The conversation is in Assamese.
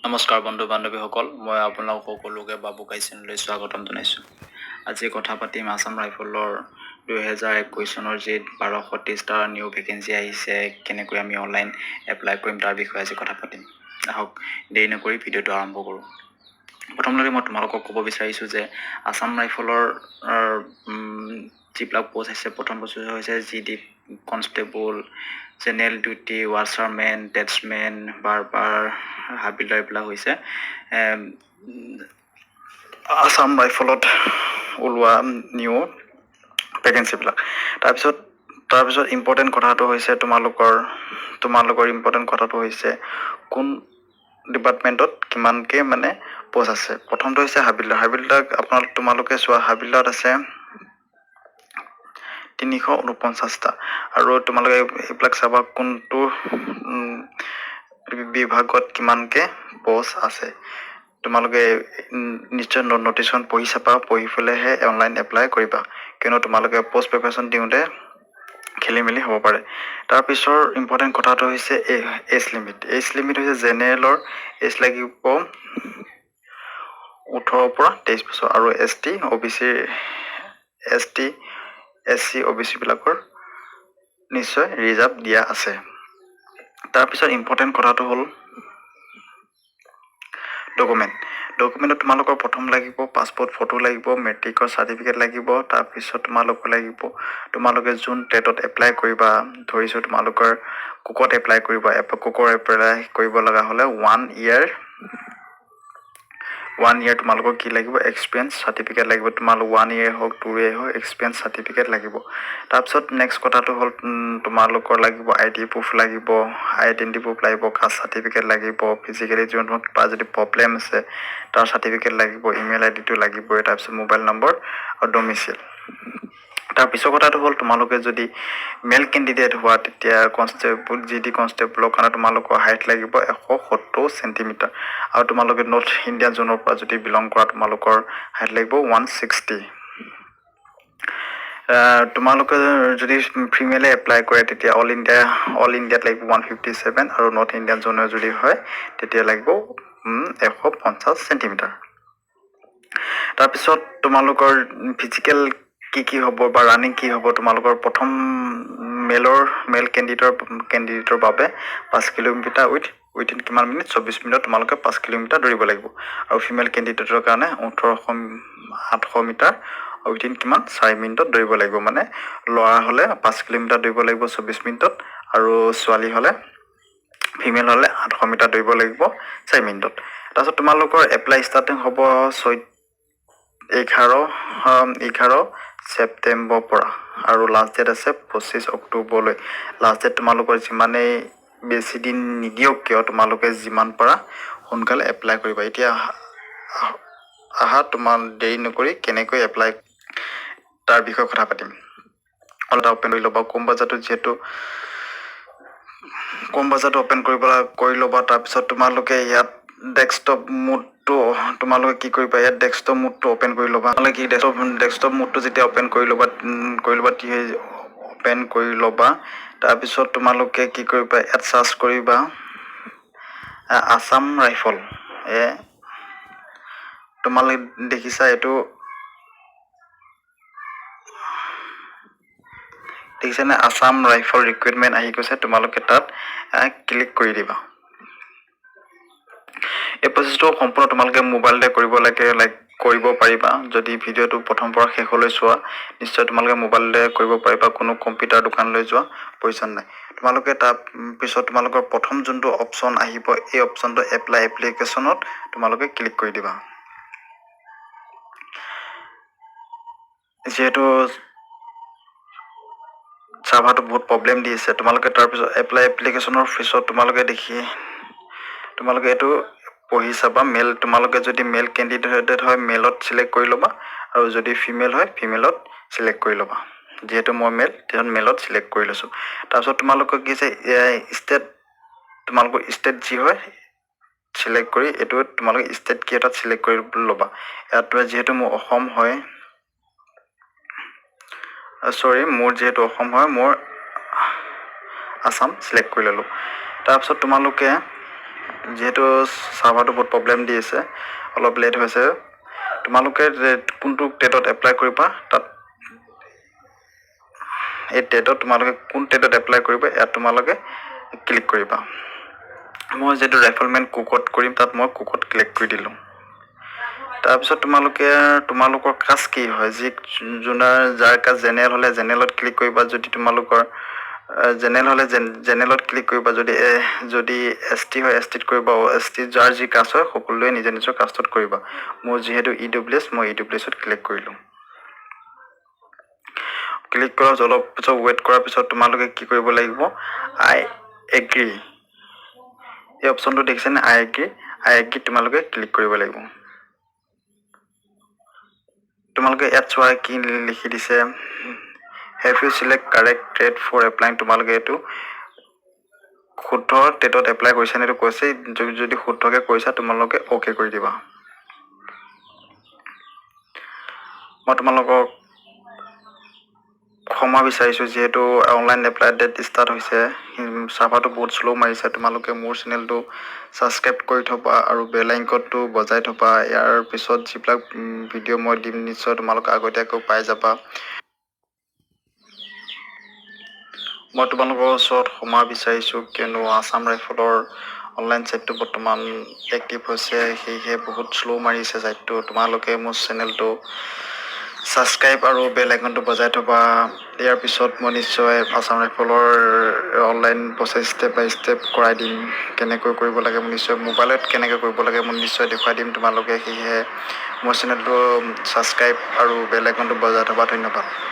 নমস্কাৰ বন্ধু বান্ধৱীসকল, মই আপোনালোক সকলোকে বাবু চেনেললৈ স্বাগতম জনাইছোঁ। আজি কথা পাতিম আছাম ৰাইফলৰ 2021 চনৰ যি 1230টা নিউ ভেকেঞ্চি আহিছে, কেনেকৈ আমি অনলাইন এপ্লাই কৰিম তাৰ বিষয়ে আজি কথা পাতিম। আহক দেৰি নকৰি ভিডিঅ'টো আৰম্ভ কৰোঁ। প্ৰথমতে মই তোমালোকক ক'ব বিচাৰিছোঁ যে আছাম ৰাইফলৰ যিবিলাক পোষ্ট আহিছে, প্ৰথম বস্তু হৈছে GD constable, general duty, washerman, টেটছমেন, বাৰ্বাৰ, হাবিলদাৰ এইবিলাক হৈছে আছাম ৰাইফলত ওলোৱা নিউ ভেকেঞ্চিবিলাক। তাৰপিছত ইম্পৰ্টেণ্ট কথাটো হৈছে তোমালোকৰ ইম্পৰ্টেণ্ট কথাটো হৈছে কোন ডিপাৰ্টমেণ্টত কিমানকে মানে পোষ্ট আছে। প্ৰথমটো হৈছে হাবিলদাৰ। তোমালোকে চোৱা, হাবিলদাৰত আছে 349টা। আৰু তোমালোকে এইবিলাক চাবা কোনটো বিভাগত কিমানকে পোষ্ট আছে। তোমালোকে নিশ্চয় নটিচখন পঢ়ি চাবা, পঢ়ি পেলাইহে অনলাইন এপ্লাই কৰিবা, কিয়নো তোমালোকে পোষ্ট প্ৰিপাৰেশ্যন দিওঁতে খেলি মেলি হ'ব পাৰে। তাৰপিছৰ ইম্পৰ্টেণ্ট কথাটো হৈছে এজ লিমিট। এজ লিমিট হৈছে জেনেৰেলৰ এজ লাগিব 18 পৰা 23 বছৰ, আৰু ST SC OBC বিলাকৰ নিশ্চয় ৰিজাৰ্ভ দিয়া আছে। তাৰপিছত ইম্পৰ্টেণ্ট কথাটো হ'ল ডকুমেণ্টত তোমালোকৰ প্ৰথম লাগিব পাছপৰ্ট ফটো লাগিব, মেট্ৰিকৰ চাৰ্টিফিকেট লাগিব। তাৰপিছত তোমালোকে যোন টেটত এপ্লাই কৰিবা, ধৰিছোঁ তোমালোকৰ কুকত এপ্লাই কৰিবা, কুকৰ এপ্লাই কৰিব লগা হ'লে 1 year তোমালোকৰ কি লাগিব, এক্সপিৰিয়েঞ্চ চাৰ্টিফিকেট লাগিব। তোমালোক 1 year হওক 2 year হওক এক্সপিৰিয়েঞ্চ চাৰ্টিফিকেট লাগিব। তাৰপিছত নেক্সট কথাটো হ'ল তোমালোকৰ লাগিব ID প্ৰুফ লাগিব, আইডেণ্টি প্ৰুফ লাগিব, কাষ্ট চাৰ্টিফিকেট লাগিব, ফিজিকেলি কিবা যদি প্ৰব্লেম আছে তাৰ চাৰ্টিফিকেট লাগিব, ইমেইল IDটো লাগিবই। তাৰপিছত মোবাইল নম্বৰ আৰু ডমিচিল। তাৰপিছৰ কথাটো হ'ল তোমালোকে যদি মেল কেণ্ডিডেট হোৱা, তেতিয়া GD কনষ্টেবলৰ কাৰণে তোমালোকৰ হাইট লাগিব 170 চেণ্টিমিটাৰ। আৰু তোমালোকে নৰ্থ ইণ্ডিয়া জোনৰ পৰা যদি বিলং কৰা, তোমালোকৰ হাইট লাগিব 160। তোমালোকে যদি ফিমেলে এপ্লাই কৰে তেতিয়া অল ইণ্ডিয়াত লাগিব 157, আৰু নৰ্থ ইণ্ডিয়ান জোনৰ যদি হয় তেতিয়া লাগিব 150 চেণ্টিমিটাৰ। তাৰপিছত তোমালোকৰ ফিজিকেল কি হ'ব বা ৰানিং কি হ'ব, তোমালোকৰ প্ৰথম মেল কেণ্ডিডেটৰ বাবে 5 কিলোমিটাৰ উইথিন কিমান মিনিট, 24 মিনিটত তোমালোকে 5 কিলোমিটাৰ দৌৰিব লাগিব। আৰু ফিমেল কেণ্ডিডেটৰ কাৰণে 800 মিটাৰ উইথিন কিমান 4 মিনিটত দৌৰিব লাগিব। মানে ল'ৰা হ'লে 5 কিলোমিটাৰ দৌৰিব লাগিব 24 মিনিটত, আৰু ছোৱালী হ'লে ফিমেল হ'লে 800 মিটাৰ দৌৰিব লাগিব 4 মিনিটত। তাৰপিছত তোমালোকৰ এপ্লাই ষ্টাৰ্টিং হ'ব 11 ছেপ্টেম্বৰৰ পৰা, আৰু লাষ্ট ডেট আছে 25 অক্টোবৰলৈ। লাষ্ট ডেট তোমালোকৰ যিমানেই বেছি দিন নিদিয়ক কিয়, তোমালোকে যিমান পাৰা সোনকালে এপ্লাই কৰিবা। এতিয়া দেৰি নকৰি কেনেকৈ এপ্লাই তাৰ বিষয়ে কথা পাতিম। অলপ অপেন কৰি ল'বা, কম বাজাৰটো অপেন কৰি ল'বা। তাৰপিছত তোমালোকে ইয়াত ডেস্কটপ মোডটো তোমালোকে কি কৰিবা, ইয়াত ডেস্কটপ মোডটো অপেন কৰি ল'বা। ডেস্কটপ মোডটো যেতিয়া অপেন কৰি ল'বা, তাৰপিছত তোমালোকে কি কৰিবা, ইয়াত চাৰ্চ কৰিবা আছাম ৰাইফল। তোমালোকে দেখিছা এইটো, দেখিছেনে আছাম ৰাইফল ৰিক্ৰুইটমেণ্ট আহি গৈছে। তোমালোকে তাত ক্লিক কৰি দিবা। এই প্ৰচেছটো সম্পূৰ্ণ তোমালোকে মোবাইলতে কৰিব পাৰিবা। যদি ভিডিঅ'টো প্ৰথম পৰা শেষলৈ চোৱা, নিশ্চয় তোমালোকে মোবাইলতে কৰিব পাৰিবা, কোনো কম্পিউটাৰ দোকানলৈ যোৱা প্ৰয়োজন নাই। তোমালোকে তাৰপিছত তোমালোকৰ প্ৰথম যোনটো অপশ্যন আহিব, এই অপশ্যনটো এপ্লাই এপ্লিকেশ্যনত তোমালোকে ক্লিক কৰি দিবা। যিহেতু চাৰ্ভাৰটো বহুত প্ৰব্লেম দি আছে, তোমালোকে তাৰপিছত এপ্লাই এপ্লিকেশ্যনৰ পিছত তোমালোকে এইটো পঢ়ি চাবা। তোমালোকে যদি মেল কেণ্ডিডেট হয় মেলত চিলেক্ট কৰি ল'বা, আৰু যদি ফিমেল হয় ফিমেলত চিলেক্ট কৰি ল'বা। যিহেতু মই মেলত চিলেক্ট কৰি লৈছোঁ। তাৰপিছত তোমালোকক কি আছে, তোমালোকৰ ষ্টেট যি হয় চিলেক্ট কৰি এইটো তোমালোকে ষ্টেট কি এটাত চিলেক্ট কৰি ল'বা। ইয়াত যিহেতু মোৰ অসম হয়, মোৰ যিহেতু অসম হয়, মোৰ আছাম চিলেক্ট কৰি ল'লোঁ। তাৰপিছত তোমালোকে যিহেতু চাৰ্ভাৰটো বহুত প্ৰব্লেম দি আছে, অলপ লেট হৈছে, তোমালোকে কোনটো টেটত এপ্লাই কৰিবা, তাত এই টেটত তোমালোকে কোন টেটত এপ্লাই কৰিবা ইয়াত তোমালোকে ক্লিক কৰিবা। মই যিহেতু ৰেফাৰমেণ্ট কুকত কৰিম, তাত মই কুকত ক্লিক কৰি দিলোঁ। তাৰপিছত তোমালোকৰ কাষ্ট কি হয়, যাৰ কাষ্ট জেনেৰেল হ'লে জেনেৰেলত ক্লিক কৰিবা, যদি তোমালোকৰ জেনেৰেল হ'লে জেনেৰেলত ক্লিক কৰিবা, যদি এছ টি হয় এছ টিত কৰিবা, এছ টি যাৰ যি কাষ্ট হয় সকলোৱে নিজৰ নিজৰ কাষ্টত কৰিবা। মোৰ যিহেতু EWS, মই EWSত ক্লিক কৰিলোঁ। ক্লিক কৰাৰ অলপ পিছত ৱেইট কৰাৰ পিছত তোমালোকে কি কৰিব লাগিব, আই এগ্ৰী, এই অপশ্যনটো দেখিছেনে, আই এগ্ৰী তোমালোকে ক্লিক কৰিব লাগিব। তোমালোকে ইয়াত চোৱা কি লিখি দিছে, have you select correct TET for applying, তোমালোকে এইটো শুদ্ধ টেটত এপ্লাই কৰিছা নে, এইটো কৈছে, যদি শুদ্ধকৈ কৰিছা তোমালোকে অ'কে কৰি দিবা। মই তোমালোকক ক্ষমা বিচাৰিছোঁ, যিহেতু অনলাইন এপ্লাই ডেট ষ্টাৰ্ট হৈছে, চাৰ্ভাৰটো বহুত শ্ল' মাৰিছে। তোমালোকে মোৰ চেনেলটো ছাবস্ক্ৰাইব কৰি থ'বা আৰু বেল আইকনটো বজাই থ'বা। ইয়াৰ পিছত যিবিলাক ভিডিঅ' মই দিম নিশ্চয় তোমালোকে আগতীয়াকৈ পাই যাবা। মই তোমালোকৰ ওচৰত ক্ষমা বিচাৰিছোঁ, কিয়নো আছাম ৰাইফলৰ অনলাইন ছাইটটো বৰ্তমান এক্টিভ হৈছে, সেয়েহে বহুত শ্ল' মাৰিছে ছাইটটো। তোমালোকে মোৰ চেনেলটো ছাবস্ক্ৰাইব আৰু বেল আইকনটো বজাই থ'বা। ইয়াৰ পিছত মই নিশ্চয় আছাম ৰাইফলৰ অনলাইন প্ৰচেছ ষ্টেপ বাই ষ্টেপ কৰাই দিম, কেনেকৈ কৰিব লাগে মই নিশ্চয়, মোবাইলত কেনেকৈ কৰিব লাগে মই নিশ্চয় দেখুৱাই দিম তোমালোকে। সেয়েহে মোৰ চেনেলটো ছাবস্ক্ৰাইব আৰু বেল আইকনটো বজাই থ'বা। ধন্যবাদ।